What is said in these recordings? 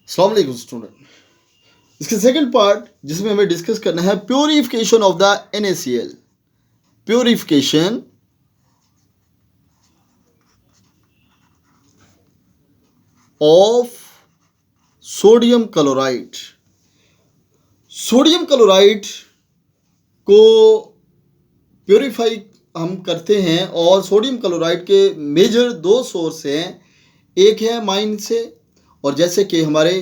अस्सलाम वालेकुम स्टूडेंट। इसके सेकंड पार्ट जिसमें हमें डिस्कस करना है purification of the NaCl। Purification of sodium chloride. Sodium chloride को प्योरीफाई हम करते हैं और सोडियम क्लोराइड के मेजर दो सोर्स हैं। एक है माइन से, और जैसे कि हमारे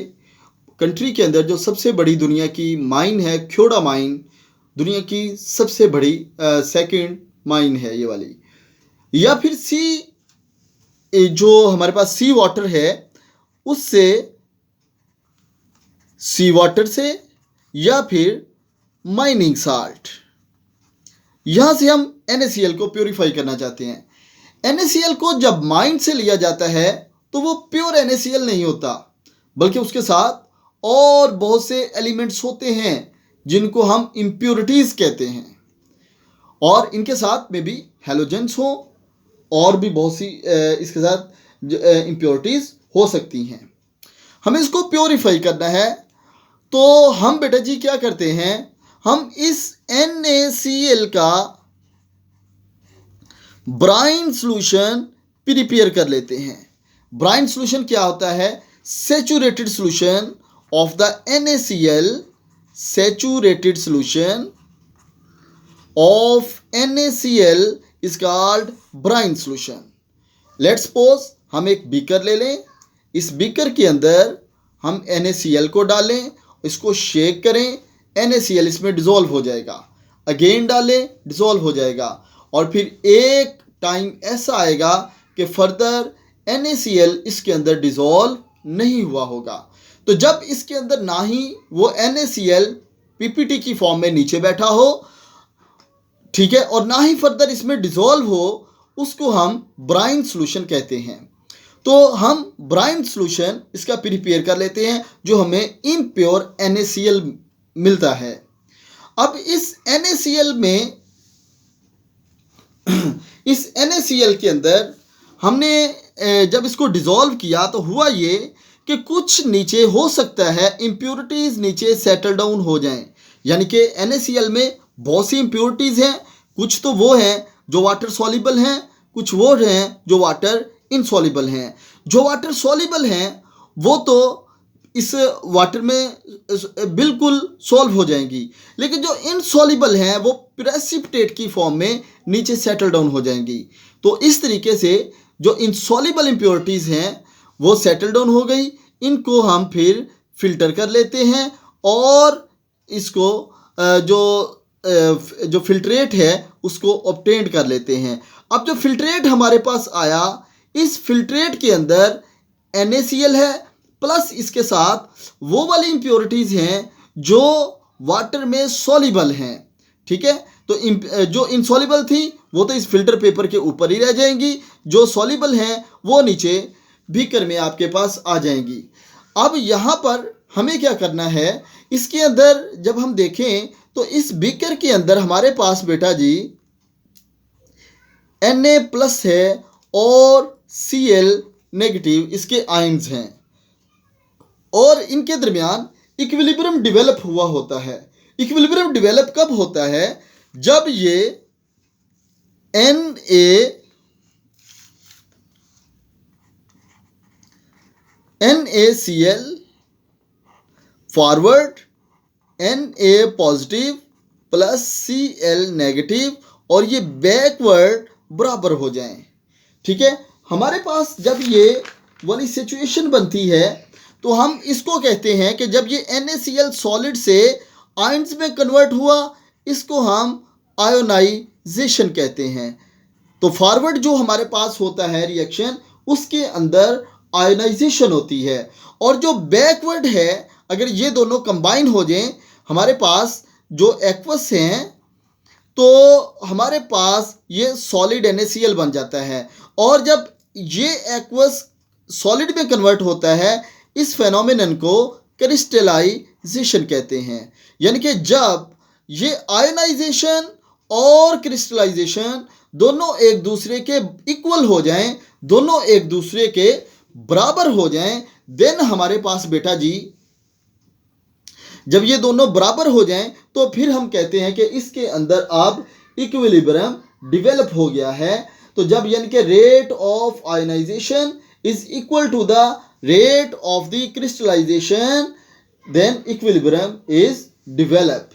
कंट्री के अंदर जो सबसे बड़ी दुनिया की माइन है ख्योडा माइन, दुनिया की सबसे बड़ी सेकंड माइन है ये वाली। या फिर जो हमारे पास सी वाटर है उससे, सी वाटर से, या फिर माइनिंग साल्ट, यहाँ से हम NaCl को प्योरीफाई करना चाहते हैं। NaCl को जब माइन से लिया जाता है तो वो प्योर NaCl नहीं होता, बल्कि उसके साथ और बहुत से एलिमेंट्स होते हैं जिनको हम इम्प्योरिटीज कहते हैं, और इनके साथ में भी हैलोजेंस हो और भी बहुत सी इसके साथ इम्प्योरिटीज हो सकती हैं। हमें इसको प्योरीफाई करना है तो हम बेटा जी क्या करते हैं, हम इस NaCl का ब्राइन सॉल्यूशन प्रिपेयर कर लेते हैं। ब्राइन सॉल्यूशन क्या होता है? Saturated solution of the NaCl, saturated solution of NaCl is called brine solution. Let's suppose हम एक बीकर ले लें, इस बीकर के अंदर हम NaCl को डालें, इसको शेक करें, NaCl इसमें डिसॉल्व हो जाएगा, अगेन डालें, डिसॉल्व हो जाएगा, और फिर एक टाइम ऐसा आएगा कि फर्दर NaCl इसके अंदर डिसॉल्व नहीं हुआ होगा। तो जब इसके अंदर ना ही वो NaCl PPT की फॉर्म में नीचे बैठा हो, ठीक है, और ना ही फर्दर इसमें डिसॉल्व हो, उसको हम ब्राइन सॉल्यूशन कहते हैं। तो हम ब्राइन सॉल्यूशन इसका प्रिपेयर कर लेते हैं जो हमें इम्प्योर NaCl मिलता है। अब इस NaCl में इस NaCl के अंदर हमने जब इसको डिसॉल्व किया तो हुआ ये कि कुछ नीचे हो सकता है इम्प्योरिटीज़ नीचे सेटल डाउन हो जाएं। यानी कि NaCl में बहुत सी इम्प्योरिटीज़ हैं, कुछ तो वो हैं जो वाटर सॉल्युबल हैं, कुछ वो हैं जो वाटर इनसॉल्युबल हैं। जो वाटर सॉल्युबल हैं वो तो इस वाटर में बिल्कुल सॉल्व हो जाएंगी, लेकिन जो इनसॉल्युबल हैं वो प्रेसिपिटेट की फॉर्म में नीचे सेटल डाउन हो जाएंगी। तो इस तरीके से जो इनसॉल्युबल इम्प्योरिटीज़ हैं वो सेटल डाउन हो गई, इनको हम फिर फिल्टर कर लेते हैं और इसको जो फिल्ट्रेट है उसको ऑब्टेन कर लेते हैं। अब जो फिल्ट्रेट हमारे पास आया, इस फिल्ट्रेट के अंदर NaCl है प्लस इसके साथ वो वाली इम्प्योरिटीज़ हैं जो वाटर में सॉल्युबल हैं, ठीक है। तो जो इनसॉल्युबल थी वो तो इस फिल्टर पेपर के ऊपर ही रह जाएंगी, जो सॉल्युबल हैं वो नीचे बीकर में आपके पास आ जाएंगी। अब यहाँ पर हमें क्या करना है, इसके अंदर जब हम देखें तो इस बीकर के अंदर हमारे पास बेटा जी Na प्लस है और Cl नेगेटिव इसके आयन्स हैं, और इनके दरमियान इक्विलिब्रियम डेवलप हुआ होता है। इक्विलिब्रियम डेवलप कब होता है? जब ये NaCl forward, Na positive plus Cl negative, और ये बैकवर्ड बराबर हो जाएं, ठीक है। हमारे पास जब ये वाली सिचुएशन बनती है तो हम इसको कहते हैं कि जब ये NaCl सॉलिड से आयंस में कन्वर्ट हुआ, इसको हम आयोनाइजेशन कहते हैं। तो फॉरवर्ड जो हमारे पास होता है रिएक्शन, उसके अंदर आयोनाइजेशन होती है, और जो बैकवर्ड है अगर ये दोनों कंबाइन हो जाएं, हमारे पास जो एक्वस हैं तो हमारे पास ये सॉलिड NaCl बन जाता है, और जब ये एक्वस सॉलिड में कन्वर्ट होता है, इस फेनोमेनन को क्रिस्टलाइजेशन कहते हैं। यानी कि जब ये आयनाइजेशन और क्रिस्टलाइजेशन दोनों एक दूसरे के इक्वल हो जाएं, दोनों एक दूसरे के बराबर हो जाएं, देन हमारे पास बेटा जी जब ये दोनों बराबर हो जाएं तो फिर हम कहते हैं कि इसके अंदर अब इक्विलिब्रियम डेवलप हो गया है। तो जब यानी कि rate of ionization is equal to the rate of the crystallization then equilibrium is develop.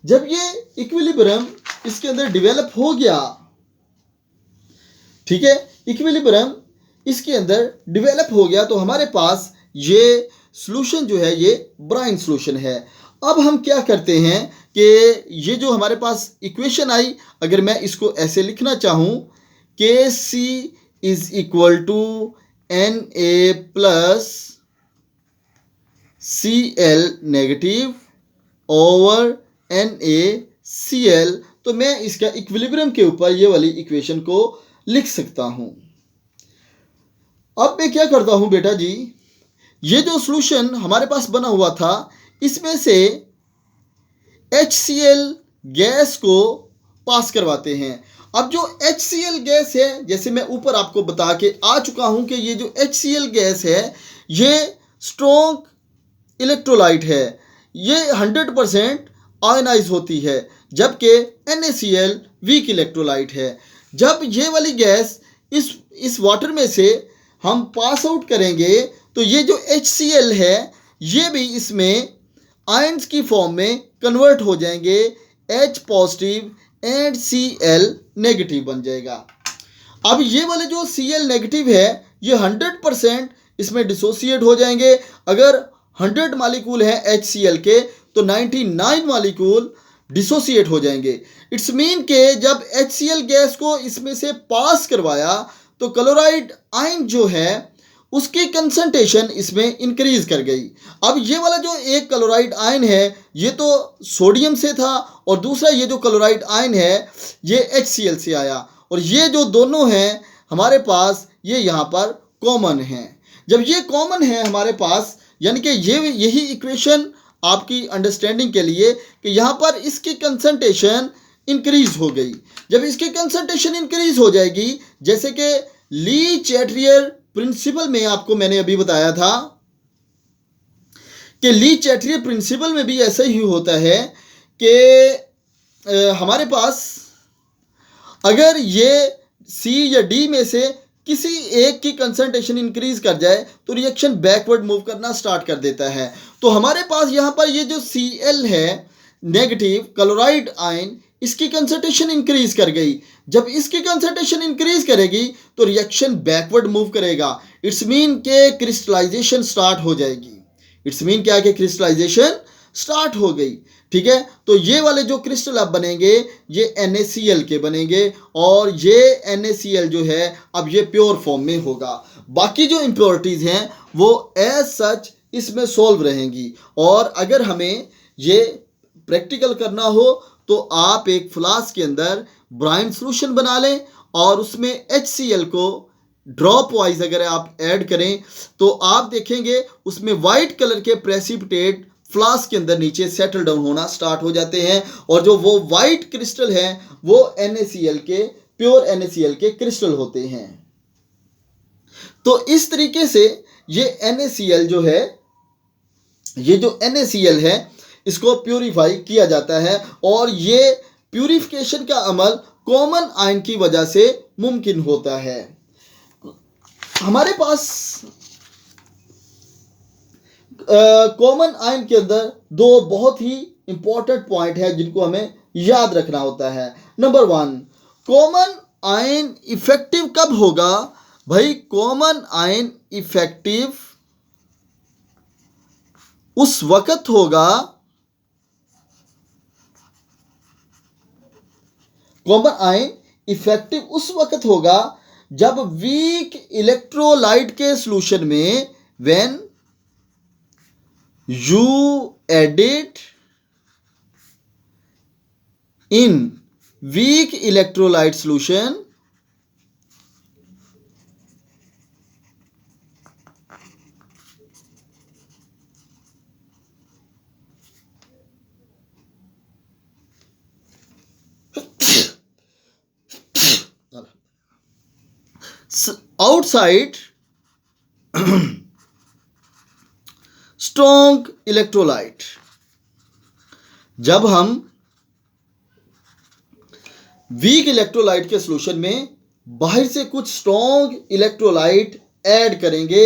जब ये इक्विलिब्रियम इसके अंदर डेवलप हो गया, ठीक है, इक्विलिब्रियम इसके अंदर डेवलप हो गया तो हमारे पास ये सॉल्यूशन जो है ये ब्राइन सॉल्यूशन है। अब हम क्या करते हैं कि ये जो हमारे पास इक्वेशन आई, अगर मैं इसको ऐसे लिखना चाहूँ के C is equal to N A plus C L negative over N A C L, तो मैं इसका इक्विलिब्रियम के ऊपर ये वाली इक्वेशन को लिख सकता हूं। अब मैं क्या करता हूं बेटा जी, ये जो सॉल्यूशन हमारे पास बना हुआ था इसमें से HCl गैस को पास करवाते हैं। अब जो HCl गैस है, जैसे मैं ऊपर आपको बता के आ चुका हूं कि ये जो HCl गैस है ये स्ट्रॉन्ग इलेक्ट्रोलाइट है, ये 100% आयनाइज होती है, जबकि NaCl वीक इलेक्ट्रोलाइट है। जब ये वाली गैस इस वाटर में से हम पास आउट करेंगे तो ये जो HCl है ये भी इसमें आयंस की फॉर्म में कन्वर्ट हो जाएंगे, H positive and Cl negative बन जाएगा। अब ये वाले जो Cl नेगेटिव है ये 100% इसमें डिसोसिएट हो जाएंगे। अगर 100 मालिक्यूल हैं HCl के तो 99 मालिक्यूल डिसोसिएट हो जाएंगे। इट्स मीन के जब HCl गैस को इसमें से पास करवाया तो क्लोराइड आयन जो है उसकी कंसंट्रेशन इसमें इंक्रीज कर गई। अब ये वाला जो एक क्लोराइड आयन है ये तो सोडियम से था और दूसरा ये जो क्लोराइड आयन है ये HCl से आया, और ये जो दोनों हैं हमारे पास ये यहाँ पर कॉमन हैं। जब ये कॉमन है हमारे पास, यानी कि यही इक्वेशन आपकी अंडरस्टैंडिंग के लिए कि यहाँ पर इसकी कंसंट्रेशन इंक्रीज हो गई। जब इसकी कंसंट्रेशन इंक्रीज हो जाएगी, जैसे कि ली चैट्रियर प्रिंसिपल में आपको मैंने अभी बताया था कि ली चैट्रियर प्रिंसिपल में भी ऐसा ही होता है कि हमारे पास अगर ये सी या डी में से किसी एक की कंसंट्रेशन इंक्रीज कर जाए तो रिएक्शन बैकवर्ड मूव करना स्टार्ट कर देता है। तो हमारे पास यहाँ पर ये जो Cl है नेगेटिव क्लोराइड आयन, इसकी कंसंट्रेशन इंक्रीज कर गई। जब इसकी कंसंट्रेशन इंक्रीज करेगी तो रिएक्शन बैकवर्ड मूव करेगा। इट्स मीन के क्रिस्टलाइजेशन स्टार्ट हो जाएगी। इट्स मीन क्या कि क्रिस्टलाइजेशन स्टार्ट हो गई, ठीक है। तो ये वाले जो क्रिस्टल अब बनेंगे ये NaCl के बनेंगे, और ये NaCl जो है अब ये प्योर फॉर्म में होगा। बाकी जो इम्प्योरिटीज हैं वो एज सच इसमें सॉल्व रहेंगी। और अगर हमें ये प्रैक्टिकल करना हो तो आप एक फ्लास्क के अंदर ब्राइन सॉल्यूशन बना लें और उसमें HCl को ड्रॉप वाइज अगर आप ऐड करें तो आप देखेंगे उसमें वाइट कलर के प्रेसिपिटेट फ्लास्क के अंदर नीचे सेटल डाउन होना स्टार्ट हो जाते हैं, और जो वो वाइट क्रिस्टल हैं वो NaCl के प्योर NaCl के क्रिस्टल होते हैं। तो इस तरीके से ये NaCl जो है, ये जो NaCl है इसको प्यूरिफाई किया जाता है, और ये प्यूरिफिकेशन का अमल कॉमन आयन की वजह से मुमकिन होता है। हमारे पास कॉमन आयन के अंदर दो बहुत ही इंपॉर्टेंट पॉइंट है जिनको हमें याद रखना होता है। नंबर 1, कॉमन आयन इफेक्टिव कब होगा? भाई कॉमन आयन इफेक्टिव उस वक्त होगा, कॉमन आयन इफेक्टिव उस वक्त होगा जब वीक इलेक्ट्रोलाइट के सॉल्यूशन में when you edit in weak electrolyte solution outside strong electrolyte. जब हम वीक इलेक्ट्रोलाइट के सॉल्यूशन में बाहर से कुछ स्ट्रॉन्ग इलेक्ट्रोलाइट ऐड करेंगे,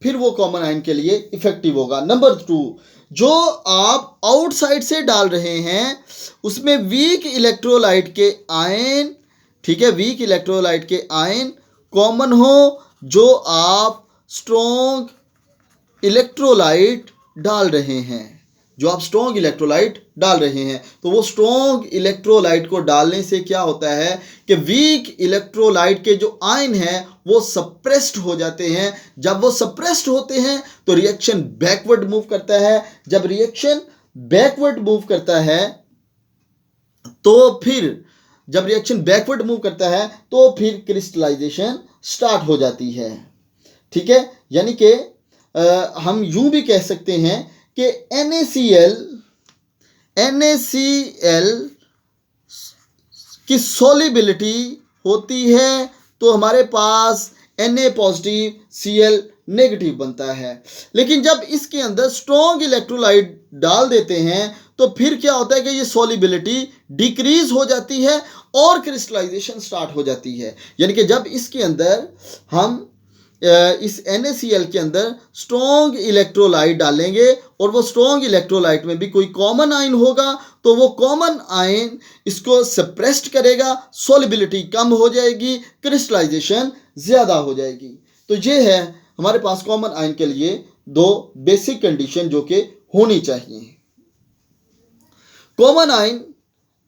फिर वो कॉमन आयन के लिए इफेक्टिव होगा। नंबर 2, जो आप आउटसाइड से डाल रहे हैं उसमें वीक इलेक्ट्रोलाइट के आयन, ठीक है, वीक इलेक्ट्रोलाइट के आयन कॉमन हो जो आप स्ट्रॉन्ग इलेक्ट्रोलाइट डाल रहे हैं, जो आप स्ट्रॉन्ग इलेक्ट्रोलाइट डाल रहे हैं। तो वो स्ट्रॉन्ग इलेक्ट्रोलाइट को डालने से क्या होता है कि वीक इलेक्ट्रोलाइट के जो आयन हैं वो सप्रेस्ड हो जाते हैं। जब वो सप्रेस्ड होते हैं तो रिएक्शन बैकवर्ड मूव करता है। जब रिएक्शन बैकवर्ड मूव करता है तो फिर जब रिएक्शन बैकवर्ड मूव करता है तो फिर क्रिस्टलाइजेशन स्टार्ट हो जाती है, ठीक है। यानी कि हम यूं भी कह सकते हैं कि NaCl की सॉल्युबिलिटी होती है तो हमारे पास Na पॉजिटिव Cl नेगेटिव बनता है। लेकिन जब इसके अंदर स्ट्रॉन्ग इलेक्ट्रोलाइट डाल देते हैं तो फिर क्या होता है कि ये सॉल्युबिलिटी डिक्रीज हो जाती है और क्रिस्टलाइजेशन स्टार्ट हो जाती है। यानी कि जब इसके अंदर हम इस NaCl के अंदर स्ट्रॉन्ग इलेक्ट्रोलाइट डालेंगे और वो स्ट्रॉन्ग इलेक्ट्रोलाइट में भी कोई कॉमन आयन होगा तो वो कॉमन आयन इसको सप्रेस्ड करेगा, सॉल्युबिलिटी कम हो जाएगी, क्रिस्टलाइजेशन ज़्यादा हो जाएगी। तो ये है हमारे पास कॉमन आयन के लिए 2 बेसिक कंडीशन जो कि होनी चाहिए। कॉमन आयन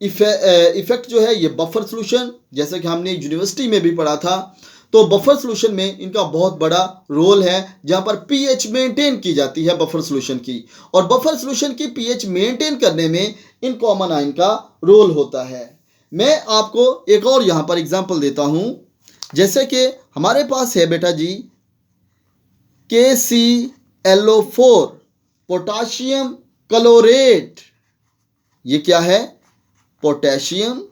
इफेक्ट जो है ये बफर सॉल्यूशन, जैसे कि हमने यूनिवर्सिटी में भी पढ़ा था, तो बफर सॉल्यूशन में इनका बहुत बड़ा रोल है जहां पर पीएच मेंटेन की जाती है बफर सॉल्यूशन की, और बफर सॉल्यूशन की पीएच मेंटेन करने में इन कॉमन आयन का रोल होता है। मैं आपको एक और यहां पर एग्जांपल देता हूं, जैसे कि हमारे पास है बेटा जी KClO4 पोटाशियम क्लोरेट। ये क्या है? पोटेशियम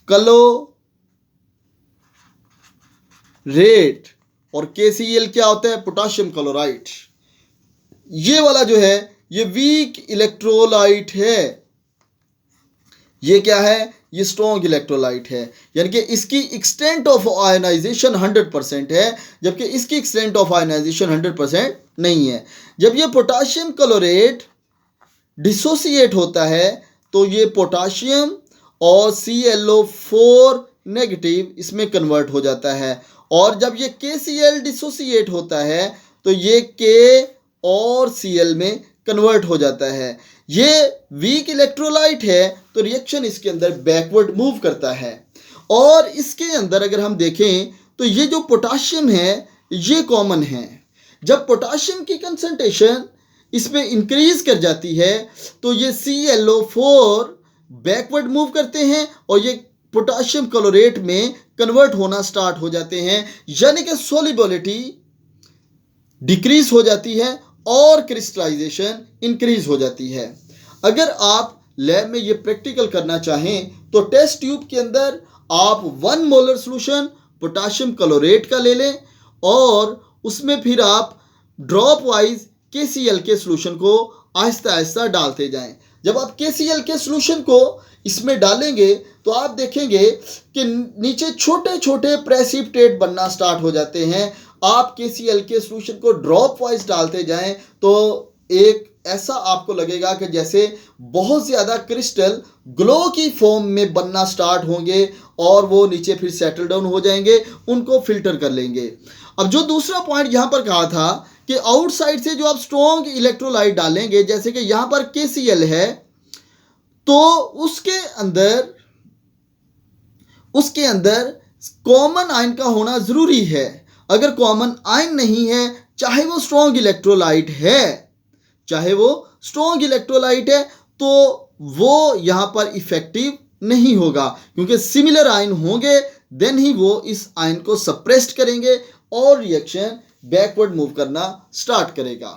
क्लोरेट, और KCl क्या होता है? Potassium chloride. ये वाला जो है ये वीक इलेक्ट्रोलाइट है। ये क्या है? ये स्ट्रॉन्ग इलेक्ट्रोलाइट है, यानी कि इसकी एक्सटेंट ऑफ आयनाइजेशन 100% है, जबकि इसकी एक्सटेंट ऑफ आयनाइजेशन 100% नहीं है। जब ये पोटाशियम क्लोरेट डिसोसिएट होता है तो ये पोटाशियम और ClO4 नेगेटिव इसमें कन्वर्ट हो जाता है, और जब ये KCl डिसोसिएट होता है तो ये K और Cl में कन्वर्ट हो जाता है। ये वीक इलेक्ट्रोलाइट है तो रिएक्शन इसके अंदर बैकवर्ड मूव करता है, और इसके अंदर अगर हम देखें तो ये जो पोटाशियम है ये कॉमन है। जब पोटाशियम की कंसंट्रेशन इसमें इंक्रीज कर जाती है तो ये ClO4 बैकवर्ड मूव करते हैं और ये पोटाशियम क्लोरेट में कन्वर्ट होना स्टार्ट हो जाते हैं, यानी कि सॉल्युबिलिटी डिक्रीज हो जाती है और क्रिस्टलाइजेशन इंक्रीज हो जाती है। अगर आप लैब में ये प्रैक्टिकल करना चाहें तो टेस्ट ट्यूब के अंदर आप 1 मोलर सॉल्यूशन पोटाशियम क्लोरेट का ले लें और उसमें फिर आप ड्रॉप वाइज KCl के सॉल्यूशन को आहिस्ता आहिस्ता डालते जाएं। जब आप KCl के सॉल्यूशन को इसमें डालेंगे तो आप देखेंगे कि नीचे छोटे छोटे प्रेसिपिटेट बनना स्टार्ट हो जाते हैं। आप KCl के सॉल्यूशन को ड्रॉप वाइज डालते जाएं तो एक ऐसा आपको लगेगा कि जैसे बहुत ज़्यादा क्रिस्टल ग्लो की फॉर्म में बनना स्टार्ट होंगे और वो नीचे फिर सेटल डाउन हो जाएंगे, उनको फिल्टर कर लेंगे। अब जो दूसरा पॉइंट यहाँ पर कहा था कि आउटसाइड से जो आप स्ट्रॉन्ग इलेक्ट्रोलाइट डालेंगे, जैसे कि यहाँ पर KCl है तो उसके अंदर कॉमन आयन का होना ज़रूरी है। अगर कॉमन आयन नहीं है, चाहे वो स्ट्रॉन्ग इलेक्ट्रोलाइट है तो वो यहाँ पर इफेक्टिव नहीं होगा, क्योंकि सिमिलर आयन होंगे देन ही वो इस आयन को सप्रेस्ड करेंगे और रिएक्शन बैकवर्ड मूव करना स्टार्ट करेगा।